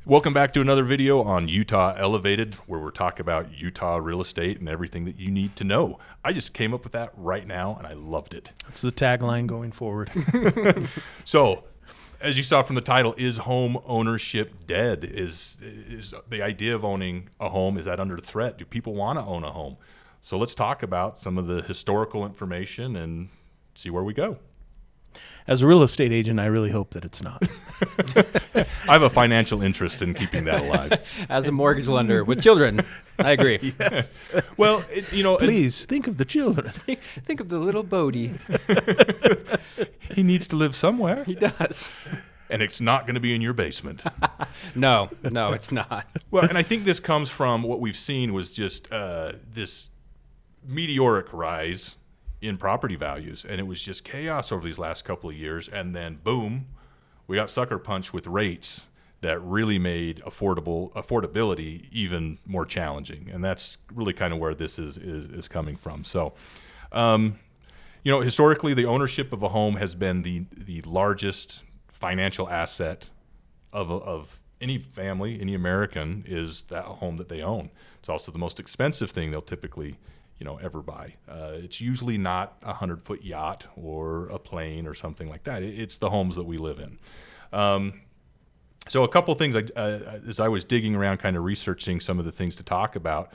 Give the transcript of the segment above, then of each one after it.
Welcome back to another video on Utah Elevated, where we're talking about Utah real estate and everything that you need to know. I just came up with that right now, and I loved it. That's the tagline going forward. So, as you saw from the title, is home ownership dead? Is the idea of owning a home, is that under threat? Do people want to own a home? So let's talk about some of the historical information and see where we go. As a real estate agent, I really hope that it's not. I have a financial interest in keeping that alive. As a mortgage lender with children, I agree. Yes. Well, Please think of the children. Think of the little Bodie. he needs to live somewhere. He does. And it's not going to be in your basement. No, it's not. Well, and I think this comes from what we've seen was just this meteoric rise in property values, and it was just chaos over these last couple of years, and then boom, we got sucker punched with rates that really made affordability even more challenging, and that's really kind of where this is coming from. So historically, the ownership of a home has been the largest financial asset of any family, any American, is that home that they own. It's also the most expensive thing they'll typically ever buy. It's usually not a 100-foot yacht or a plane or something like that. It's the homes that we live in. So a couple of things, as I was digging around kind of researching some of the things to talk about,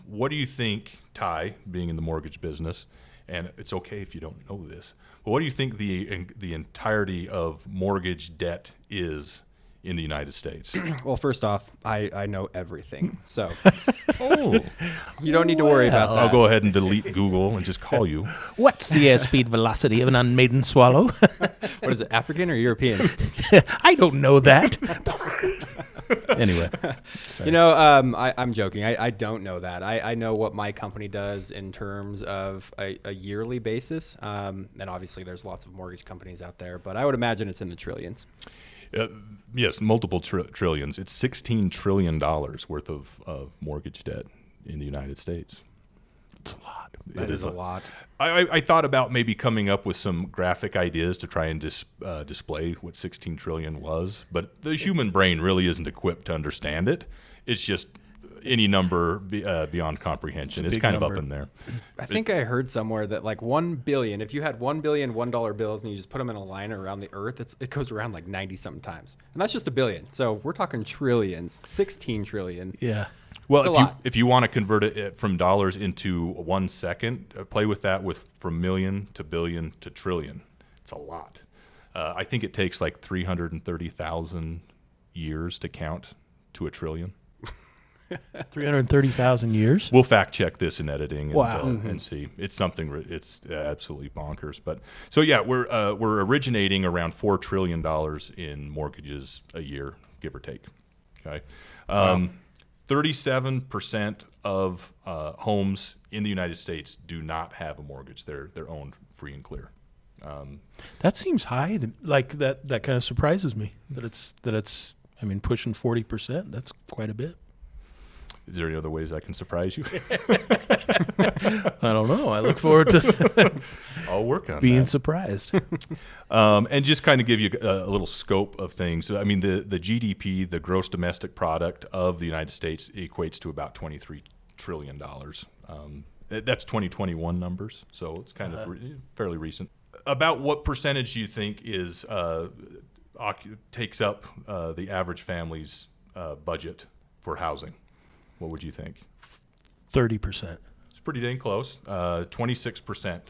what do you think, Ty, being in the mortgage business, and it's okay if you don't know this, but what do you think the entirety of mortgage debt is in the United States? Well, first off, I know everything, so Oh, you don't need to worry about that. I'll go ahead and delete Google and just call you. What's the airspeed velocity of an unmaiden swallow? What is it, African or European? I don't know that. Anyway. Sorry. I'm joking. I don't know that. I know what my company does in terms of a yearly basis, and obviously there's lots of mortgage companies out there, but I would imagine it's in the trillions. Yes, multiple trillions. It's $16 trillion worth of mortgage debt in the United States. It's a lot. That is a lot. I thought about maybe coming up with some graphic ideas to try and display what 16 trillion was, but the human brain really isn't equipped to understand it. It's just any number beyond comprehension. It's kind of up in there. I think I heard somewhere that like 1 billion, if you had 1 billion $1 bills and you just put them in a line around the earth, it goes around like 90 something times. And that's just a billion. So we're talking trillions, 16 trillion. Yeah. Well, if you want to convert it from dollars into 1 second, play with that from million to billion to trillion. It's a lot. I think it takes like 330,000 years to count to a trillion. 330,000 years? We'll fact check this in editing and, Wow. And see. It's something. It's absolutely bonkers. But so yeah, we're originating around $4 trillion in mortgages a year, give or take. Okay, 37% of homes in the United States do not have a mortgage. They're owned free and clear. That seems high. Like that kind of surprises me. That it's. I mean, pushing 40%. That's quite a bit. Is there any other ways I can surprise you? I don't know. I look forward to I'll work on being that. surprised. And just kind of give you a little scope of things. I mean, the GDP, the gross domestic product of the United States, equates to about $23 trillion. That's 2021 numbers, so it's kind of fairly recent. About what percentage do you think takes up the average family's budget for housing? What would you think? 30%. It's pretty dang close. 26%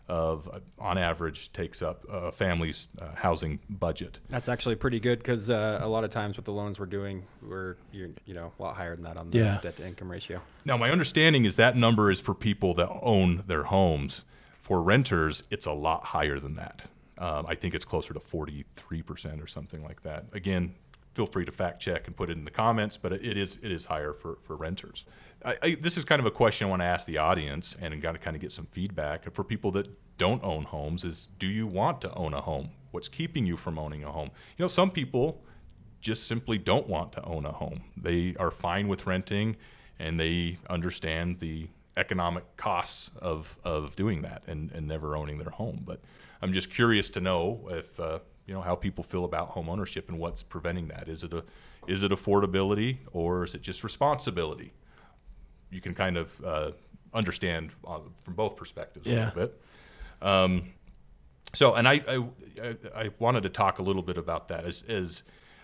on average, takes up a family's housing budget. That's actually pretty good because a lot of times with the loans we're doing, we're a lot higher than that on the debt to income ratio. Now, my understanding is that number is for people that own their homes. For renters, it's a lot higher than that. I think it's closer to 43% or something like that. Again, feel free to fact check and put it in the comments, but it is higher for renters. This is kind of a question I want to ask the audience and got to kind of get some feedback. For people that don't own homes, is do you want to own a home? What's keeping you from owning a home? Some people just simply don't want to own a home. They are fine with renting, and they understand the economic costs of doing that and never owning their home. But I'm just curious to know if how people feel about home ownership and what's preventing that. Is Is it affordability or is it just responsibility? You can kind of understand from both perspectives a little bit. So, and I wanted to talk a little bit about that. As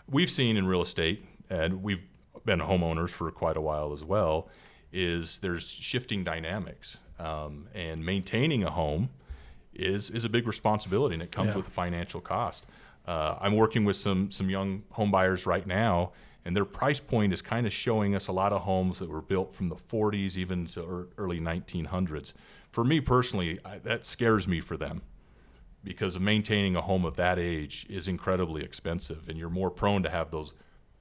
we've seen in real estate, and we've been homeowners for quite a while as well, is there's shifting dynamics. And maintaining a home is a big responsibility, and it comes with a financial cost. I'm working with some young home buyers right now, and their price point is kind of showing us a lot of homes that were built from the 40s even to early 1900s. For me personally, that scares me for them, because maintaining a home of that age is incredibly expensive, and you're more prone to have those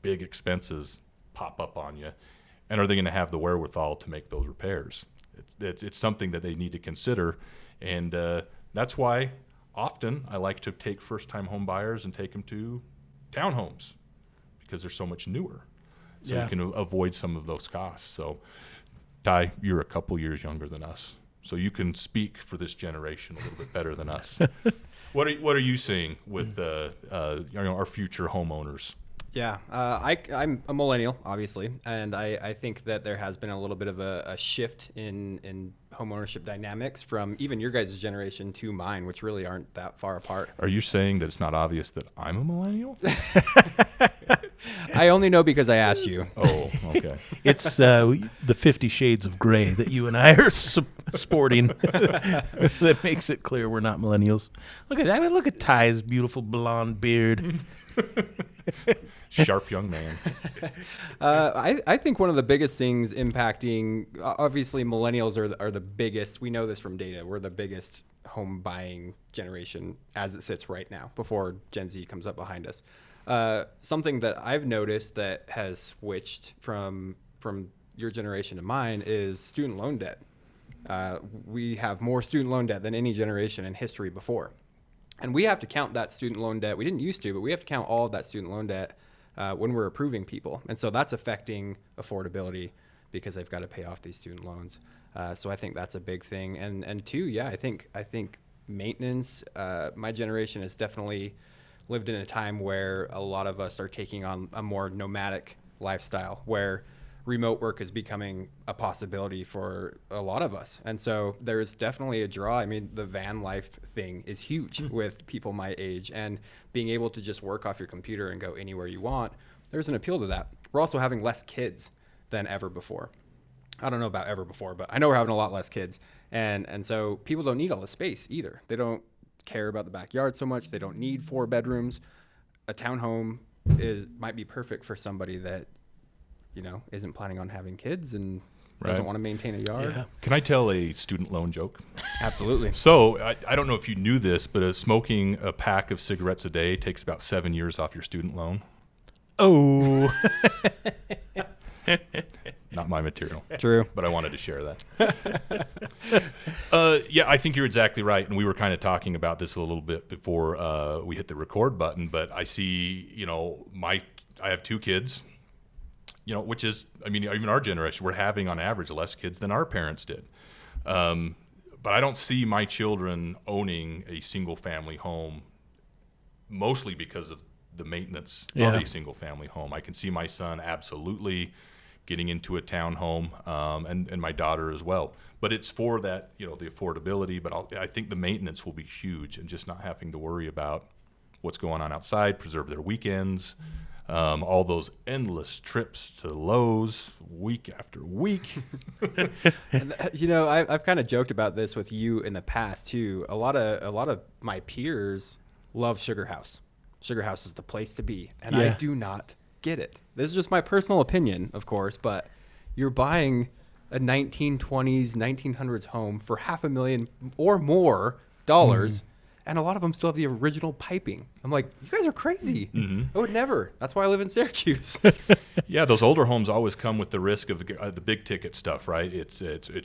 big expenses pop up on you. And are they going to have the wherewithal to make those repairs? It's something that they need to consider, and that's why often I like to take first-time home buyers and take them to townhomes, because they're so much newer, so you can avoid some of those costs. So, Ty, you're a couple years younger than us, so you can speak for this generation a little bit better than us. What are you seeing with our future homeowners? Yeah, I'm a millennial, obviously, and I think that there has been a little bit of a shift in homeownership dynamics from even your guys' generation to mine, which really aren't that far apart. Are you saying that it's not obvious that I'm a millennial? I only know because I asked you. Oh, okay. It's the 50 Shades of Gray that you and I are sporting that makes it clear we're not millennials. Look at Ty's beautiful blonde beard. Sharp young man. I think one of the biggest things impacting, obviously millennials are the biggest. We know this from data. We're the biggest home buying generation as it sits right now, before Gen Z comes up behind us. Something that I've noticed that has switched from your generation to mine is student loan debt. We have more student loan debt than any generation in history before. And we have to count that student loan debt. We didn't used to, but we have to count all of that student loan debt when we're approving people. And so that's affecting affordability because they've got to pay off these student loans. So I think that's a big thing. And two, yeah, I think maintenance, my generation has definitely lived in a time where a lot of us are taking on a more nomadic lifestyle, where remote work is becoming a possibility for a lot of us. And so there's definitely a draw. I mean, the van life thing is huge with people my age, and being able to just work off your computer and go anywhere you want, there's an appeal to that. We're also having less kids than ever before. I don't know about ever before, but I know we're having a lot less kids. And so people don't need all the space either. They don't care about the backyard so much. They don't need 4 bedrooms. A townhome might be perfect for somebody that, isn't planning on having kids and doesn't want to maintain a yard. Yeah. Can I tell a student loan joke? Absolutely. So I don't know if you knew this, but smoking a pack of cigarettes a day takes about 7 years off your student loan. Oh. Not my material. True. But I wanted to share that. Yeah, I think you're exactly right. And we were kind of talking about this a little bit before we hit the record button. But I see, I have 2 kids, which is, even our generation, we're having on average less kids than our parents did. But I don't see my children owning a single family home, mostly because of the maintenance of a single family home. I can see my son absolutely getting into a townhome, and my daughter as well. But it's for that, the affordability, but I think the maintenance will be huge, and just not having to worry about what's going on outside, preserve their weekends, all those endless trips to Lowe's week after week. And, I've kind of joked about this with you in the past too. A lot of my peers love Sugar House. Sugar House is the place to be, and I do not get it. This is just my personal opinion, of course, but you're buying a 1920s, 1900s home for $500,000 or more dollars, and a lot of them still have the original piping. I'm like, you guys are crazy. I would never. That's why I live in Syracuse. Yeah, those older homes always come with the risk of the big ticket stuff, right? It's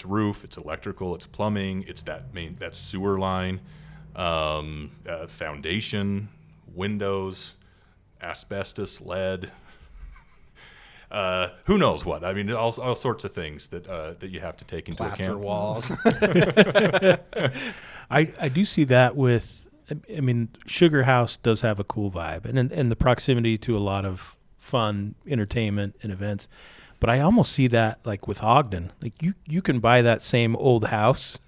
roof, it's electrical, it's plumbing, it's that sewer line, foundation, windows, asbestos, lead. Who knows what? All sorts of things that you have to take into Plaster account. walls. I do see that with, Sugar House does have a cool vibe, and the proximity to a lot of fun, entertainment, and events. But I almost see that like with Ogden. Like you can buy that same old house,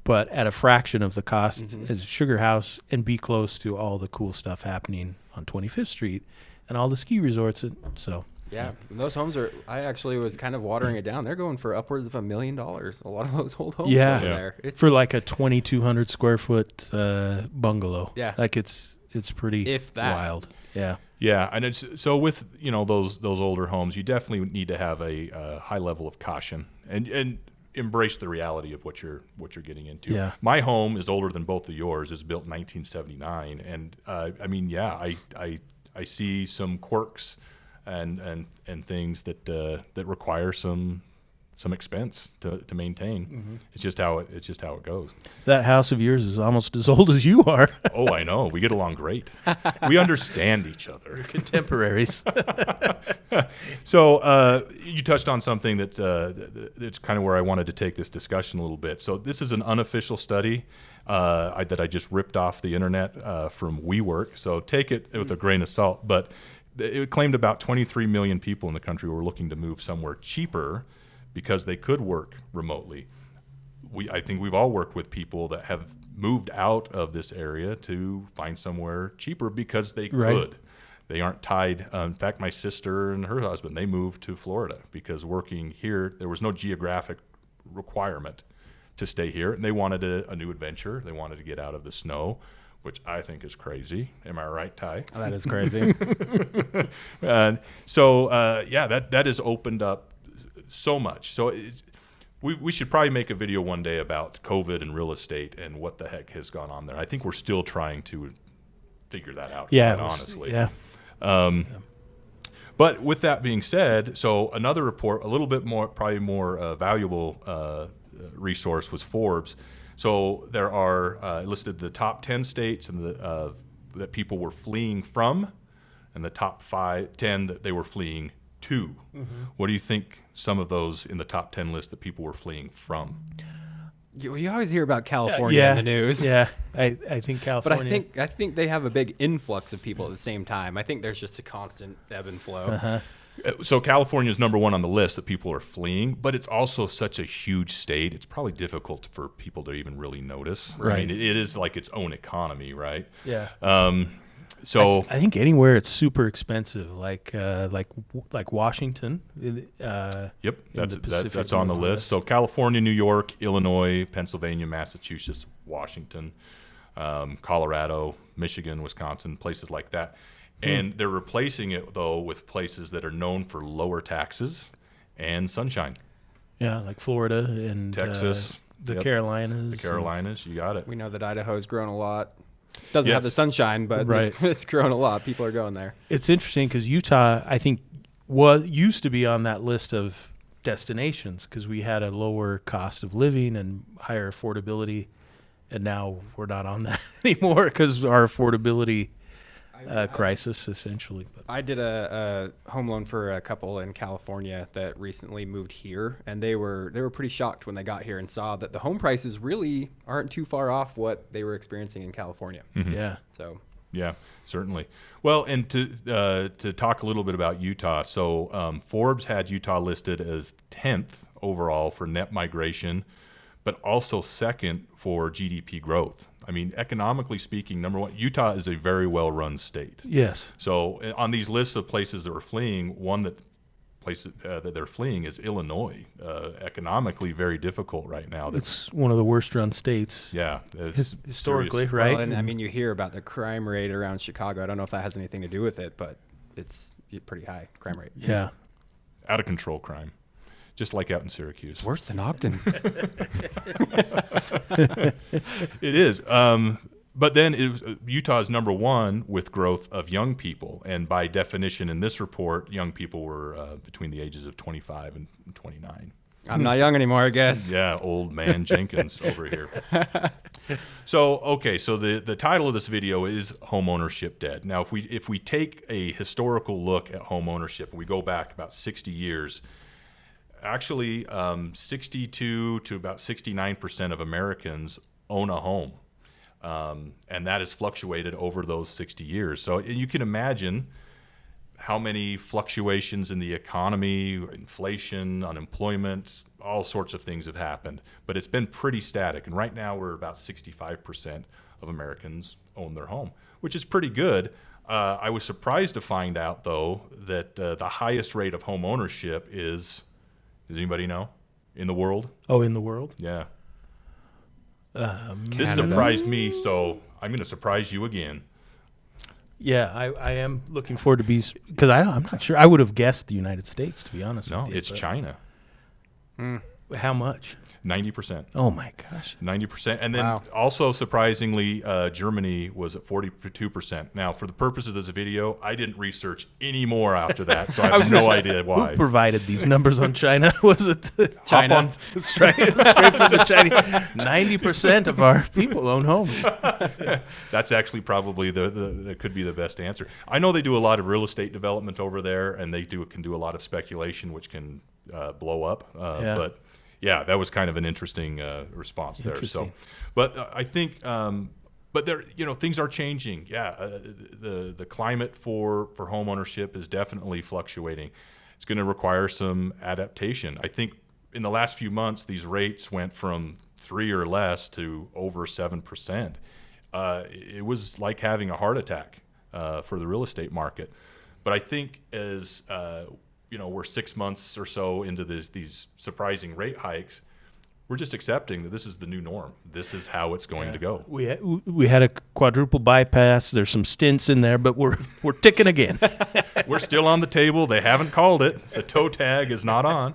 but at a fraction of the cost as Sugar House, and be close to all the cool stuff happening on 25th Street and all the ski resorts. And so Yeah, and those homes are. I actually was kind of watering it down. They're going for upwards of $1 million. A lot of those old homes Yeah. over Yeah. there. It's for like a 2,200 square foot bungalow. Yeah. Like it's pretty If that. wild. Yeah. Yeah, and it's so with those older homes, you definitely need to have a high level of caution and embrace the reality of what you're getting into. Yeah. My home is older than both of yours. It's built in 1979, and I mean, yeah, I see some quirks and things that require some expense to maintain. It's just how it goes. That house of yours is almost as old as you are. Oh, I know. We get along great. We understand each other. Contemporaries. So you touched on something that's kind of where I wanted to take this discussion a little bit. So this is an unofficial study that I just ripped off the internet from WeWork. So take it with a grain of salt. But it claimed about 23 million people in the country were looking to move somewhere cheaper because they could work remotely. I think we've all worked with people that have moved out of this area to find somewhere cheaper because they Right. could. They aren't tied. In fact, my sister and her husband, they moved to Florida because working here, there was no geographic requirement to stay here. And they wanted a new adventure. They wanted to get out of the snow, which I think is crazy. Am I right, Ty? Oh, that is crazy. And so, that has opened up so much. So we should probably make a video one day about COVID and real estate and what the heck has gone on there. I think we're still trying to figure that out, Yeah. quite honestly. Yeah. But with that being said, so another report, a little bit more, probably more valuable resource was Forbes. So there are listed the top 10 states and that people were fleeing from, and the top 10 that they were fleeing to. What do you think some of those in the top 10 list that people were fleeing from? you always hear about California in the news. Yeah. I think But California. I think they have a big influx of people at the same time. I think there's just a constant ebb and flow. So California is number one on the list that people are fleeing, but it's also such a huge state. It's probably difficult for people to even really notice. I Right. mean, it is like its own economy, right? Yeah. So I think anywhere it's super expensive, like Washington. yep, the Pacific that's on the Northwest. list. So California, New York, Illinois, Pennsylvania, Massachusetts, Washington, Colorado, Michigan, Wisconsin, places like that. And they're replacing it, though, with places that are known for lower taxes and sunshine. Yeah, like Florida and Texas, the yep. Carolinas. The Carolinas, you got it. We know that Idaho's grown a lot. Doesn't have Yes. the sunshine, but Right. it's grown a lot. People are going there. It's interesting because Utah, I think, used to be on that list of destinations because we had a lower cost of living and higher affordability, and now we're not on that anymore because our affordability crisis, essentially. But I did a home loan for a couple in California that recently moved here, and they were pretty shocked when they got here and saw that the home prices really aren't too far off what they were experiencing in California. yeah, So Yeah, certainly. Well, and to talk a little bit about Utah, so Forbes had Utah listed as 10th overall for net migration, but also second for GDP growth. I mean, economically speaking, number one, Utah is a very well-run state. yes, So on these lists of places that were fleeing, one that they're fleeing is Illinois. Economically, very difficult right now. it's one of the worst-run states Yeah, it's historically, serious. right? Well, and I mean, you hear about the crime rate around Chicago. I don't know if that has anything to do with it, but it's pretty high crime rate. Yeah, Out of control crime, just like out in Syracuse. It's worse than Ogden. It is. But then Utah is number one with growth of young people. And by definition in this report, young people were between the ages of 25 and 29. I'm not young anymore, I guess. Yeah, old man Jenkins over here. So the title of this video is Home Ownership Dead. Now, if we take a historical look at home ownership, and we go back about 60 years, actually 62 to about 69% of Americans own a home. And that has fluctuated over those 60 years. So you can imagine how many fluctuations in the economy, inflation, unemployment, all sorts of things have happened. But it's been pretty static. And right now we're about 65% of Americans own their home, which is pretty good. I was surprised to find out, though, that the highest rate of home ownership is, does anybody know, in the world? Oh, in the world? Yeah. This Canada. surprised me, so I'm going to surprise you again. Yeah, I am looking forward to because I'm not sure. I would have guessed the United States, to be honest No, with you. it's China. How much? 90%. Oh, my gosh. 90%. And then Wow. also surprisingly, Germany was at 42%. Now, for the purpose of this video, I didn't research any more after that, so I have no idea why. Who provided these numbers on China? Was it China. Hop on, straight from the Chinese? 90% of our people own homes. That's actually probably that could be the best answer. I know they do a lot of real estate development over there, and they can do a lot of speculation, which can blow up. Yeah. But yeah, that was kind of an interesting response there. Interesting. So, but I think, but there, things are changing. Yeah, the climate for home ownership is definitely fluctuating. It's going to require some adaptation. I think in the last few months, these rates went from 3 or less to over 7%. It was like having a heart attack for the real estate market. But I think as we're 6 months or so into these surprising rate hikes, we're just accepting that this is the new norm. This is how it's going to go. We had a quadruple bypass. There's some stints in there, but we're ticking again. We're still on the table. They haven't called it. The toe tag is not on.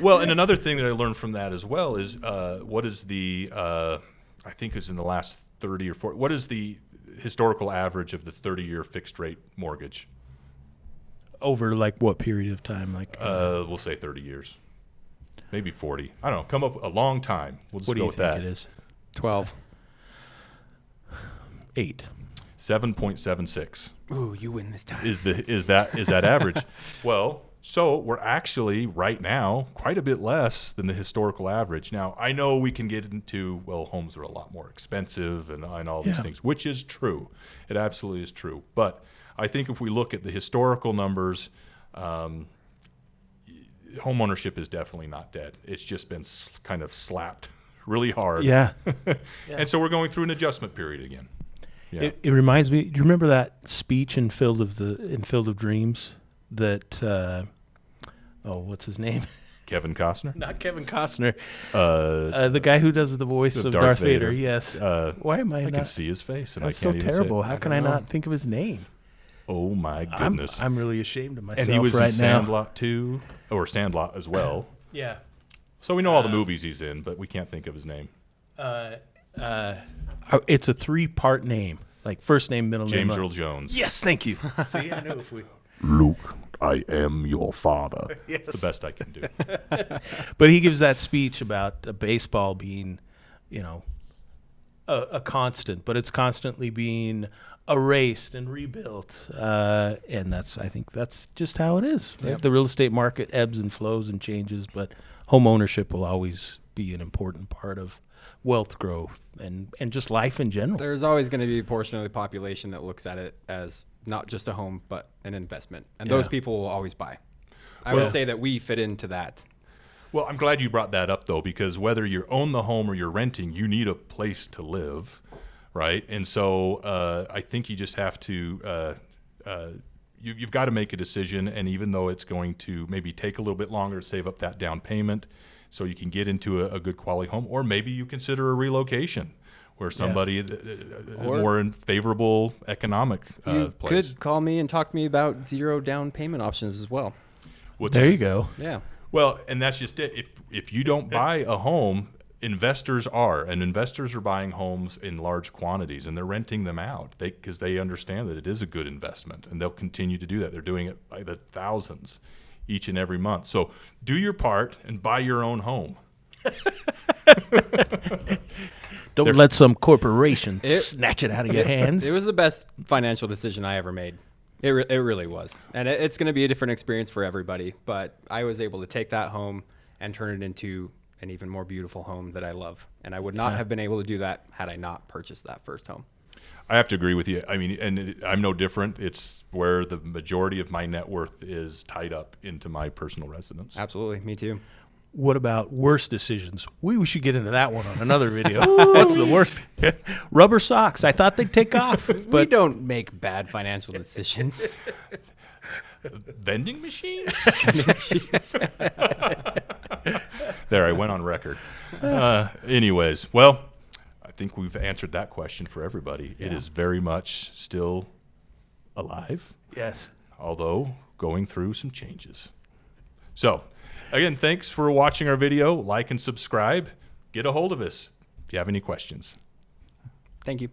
Well, and another thing that I learned from that as well is what is the I think it's in the last 30 or 40. What is the historical average of the 30-year fixed rate mortgage? Over like what period of time? Like We'll say 30 years, maybe 40. I don't know. Come up a long time. We'll just what do go you with think that. it is? 12. 8. 7.76 Ooh, you win this time. is that average. Well, so we're actually right now quite a bit less than the historical average. Now, I know we can get into, well, homes are a lot more expensive and all these Yeah. things, which is true. It absolutely is true. But I think if we look at the historical numbers, home ownership is definitely not dead. It's just been kind of slapped really hard. Yeah. And so we're going through an adjustment period again. Yeah. It reminds me. Do you remember that speech in Field of Dreams that? What's his name? Kevin Costner? Not Kevin Costner. Uh, The guy who does the voice of Darth Vader. Yes. I Why am I not? can see his face. And That's I so can't even say it. terrible. How can I not think of his name? Oh, my goodness. I'm really ashamed of myself and he was right in now. Sandlot too, or Sandlot as well. Yeah. So we know all the movies he's in, but we can't think of his name. It's a 3-part name, like first name, middle name. James Earl Jones. Yes, thank you. See, I knew if we. Luke, I am your father. Yes. It's the best I can do. But he gives that speech about baseball being, a constant, but it's constantly being erased and rebuilt, and I think that's just how it is. Right? Yep. The real estate market ebbs and flows and changes, but home ownership will always be an important part of wealth growth and just life in general. There's always going to be a portion of the population that looks at it as not just a home, but an investment. And those Yeah. people will always buy. I Well- would say that we fit into that. Well, I'm glad you brought that up, though, because whether you own the home or you're renting, you need a place to live, right? And so I think you just have to you've got to make a decision. And even though it's going to maybe take a little bit longer to save up that down payment so you can get into a good quality home, or maybe you consider a relocation where somebody Or- more in favorable economic You place. could call me and talk to me about 0 down payment options as well. Which There is- you go. Yeah. Well, and that's just it. If you don't buy a home, investors are buying homes in large quantities, and they're renting them out because they understand that it is a good investment, and they'll continue to do that. They're doing it by the thousands each and every month. So do your part and buy your own home. Don't let some corporation It- snatch it out of your hands. It was the best financial decision I ever made. It really was. And it's going to be a different experience for everybody. But I was able to take that home and turn it into an even more beautiful home that I love. And I would not have been able to do that had I not purchased that first home. I have to agree with you. I mean, I'm no different. It's where the majority of my net worth is tied up into my personal residence. Absolutely, me too. What about worst decisions? We should get into that one on another video. What's the worst? Rubber socks. I thought they'd take off, We but don't make bad financial decisions. Vending machines? There, I went on record. Anyways, well, I think we've answered that question for everybody. It is very much still alive, yes. although going through some changes. So, again, thanks for watching our video. Like and subscribe. Get a hold of us if you have any questions. Thank you.